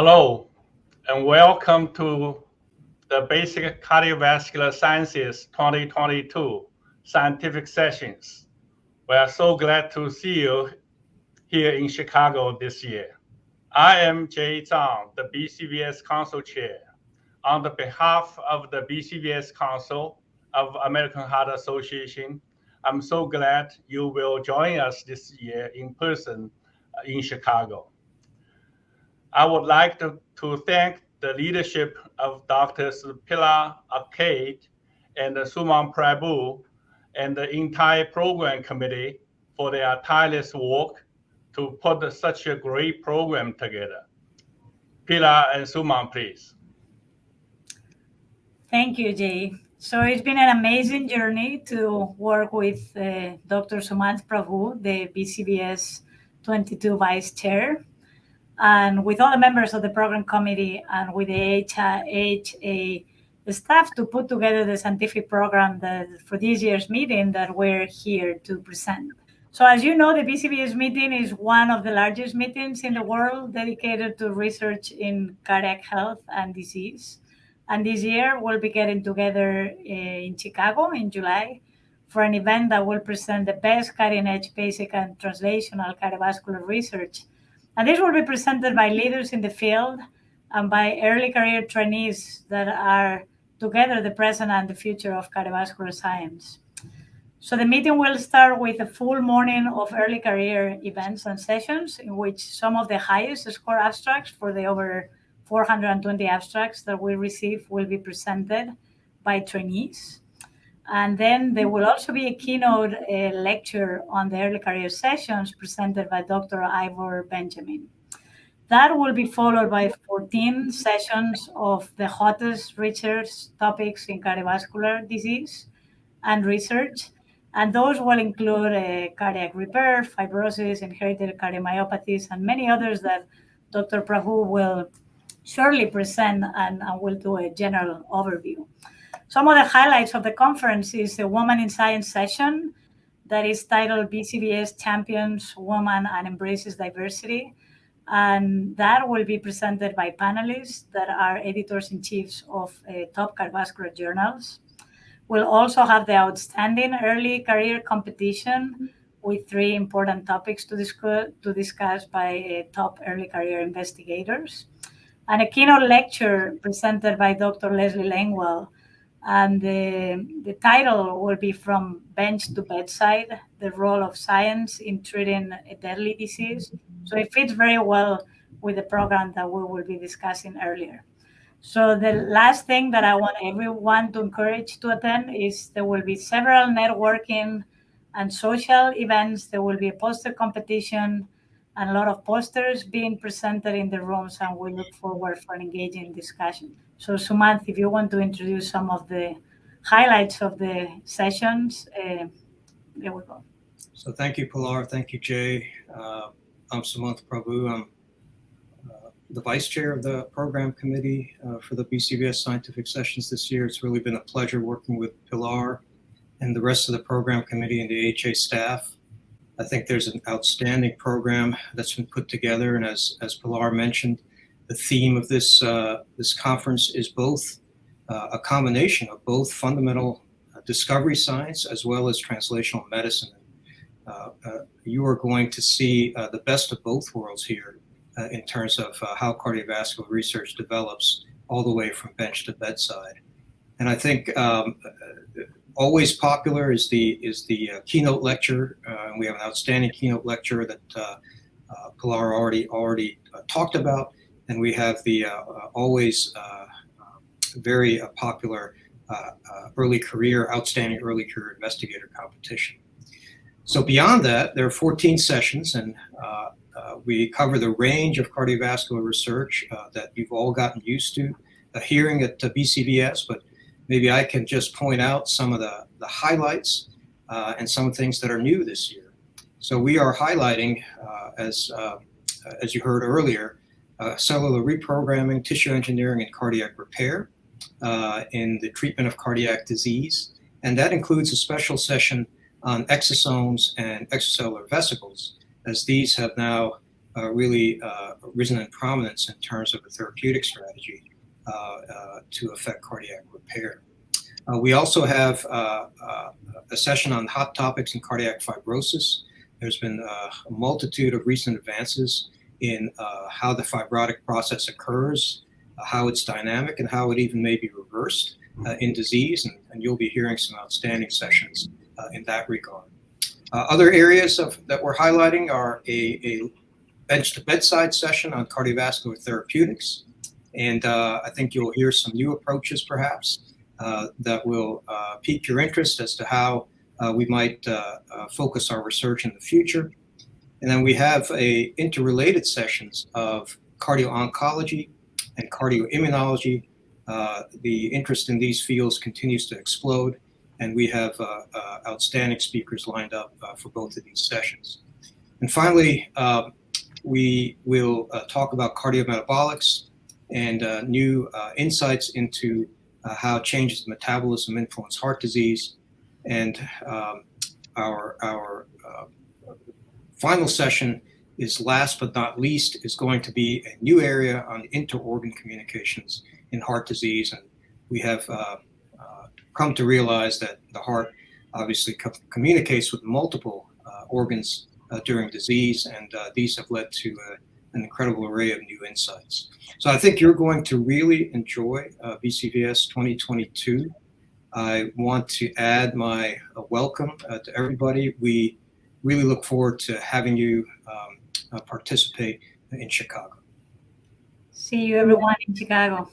Hello, and welcome to the Basic Cardiovascular Sciences 2022 scientific sessions. We are so glad to see you here in Chicago this year. I am Zhang, the BCVS Council Chair. On the behalf of the BCVS Council of American Heart Association, I'm so glad you will join us this year in person in Chicago. I would like to thank the leadership of Drs. Pilar Alcaide and Sumanth Prabhu and the entire program committee for their tireless work to put such a great program together. Pilar and Sumanth, please. Thank you, Jay. So it's been an amazing journey to work with Dr. Sumanth Prabhu, the BCVS 22 Vice Chair, and with all the members of the program committee and with the HA staff to put together the scientific program for this year's meeting that we're here to present. So as you know, the BCVS meeting is one of the largest meetings in the world dedicated to research in cardiac health and disease. And this year we'll be getting together in Chicago in July for an event that will present the best cutting-edge basic and translational cardiovascular research. And this will be presented by leaders in the field and by early career trainees that are together the present and the future of cardiovascular science. So the meeting will start with a full morning of early career events and sessions in which some of the highest score abstracts for the over 420 abstracts that we receive will be presented by trainees. And then there will also be a keynote lecture on the early career sessions presented by Dr. Ivor Benjamin. That will be followed by 14 sessions of the hottest research topics in cardiovascular disease and research. And those will include cardiac repair, fibrosis, inherited cardiomyopathies, and many others that Dr. Prabhu will shortly present and will do a general overview. Some of the highlights of the conference is a Woman in Science session that is titled BCVS Champions Woman and Embraces Diversity. And that will be presented by panelists that are editors-in-chiefs of top cardiovascular journals. We'll also have the outstanding early career competition with 3 important topics to discuss by top early career investigators. And a keynote lecture presented by Dr. Leslie Langwell. And the title will be From Bench to Bedside, the Role of Science in Treating a Deadly Disease. So it fits very well with the program that we will be discussing earlier. So the last thing that I want everyone to encourage to attend is there will be several networking and social events. There will be a poster competition and a lot of posters being presented in the rooms, and we look forward for an engaging discussion. So Sumanth, if you want to introduce some of the highlights of the sessions, there we go. So thank you, Pilar. Thank you, Jay. I'm Sumanth Prabhu. I'm the vice chair of the program committee for the BCVS scientific sessions this year. It's really been a pleasure working with Pilar and the rest of the program committee and the HA staff. I think there's an outstanding program that's been put together, and as Pilar mentioned, the theme of this conference is both a combination of both fundamental discovery science as well as translational medicine. You are going to see the best of both worlds here in terms of how cardiovascular research develops all the way from bench to bedside. And I think always popular is the keynote lecture. We have an outstanding keynote lecture that Pilar already talked about. And we have the always very popular outstanding early career investigator competition. So beyond that, there are 14 sessions, and we cover the range of cardiovascular research that you've all gotten used to hearing at BCVS, but maybe I can just point out some of the highlights and some things that are new this year. So we are highlighting, as you heard earlier, cellular reprogramming, tissue engineering, and cardiac repair in the treatment of cardiac disease. And that includes a special session on exosomes and extracellular vesicles, as these have now really risen in prominence in terms of a therapeutic strategy to affect cardiac repair. We also have a session on hot topics in cardiac fibrosis. There's been a multitude of recent advances in how the fibrotic process occurs, how it's dynamic, and how it even may be reversed in disease. And you'll be hearing some outstanding sessions in that regard. Other areas that we're highlighting are a bench-to-bedside session on cardiovascular therapeutics. And I think you'll hear some new approaches, perhaps, that will pique your interest as to how we might focus our research in the future. And then we have interrelated sessions of cardio-oncology and cardioimmunology. The interest in these fields continues to explode, and we have outstanding speakers lined up for both of these sessions. And finally, we will talk about cardiometabolics and new insights into how changes in metabolism influence heart disease. And our final session is, last but not least, is going to be a new area on inter-organ communications in heart disease. And we have come to realize that the heart obviously communicates with multiple organs during disease, and these have led to an incredible array of new insights. So I think you're going to really enjoy BCVS 2022. I want to add my welcome to everybody. We really look forward to having you participate in Chicago. See you everyone in Chicago.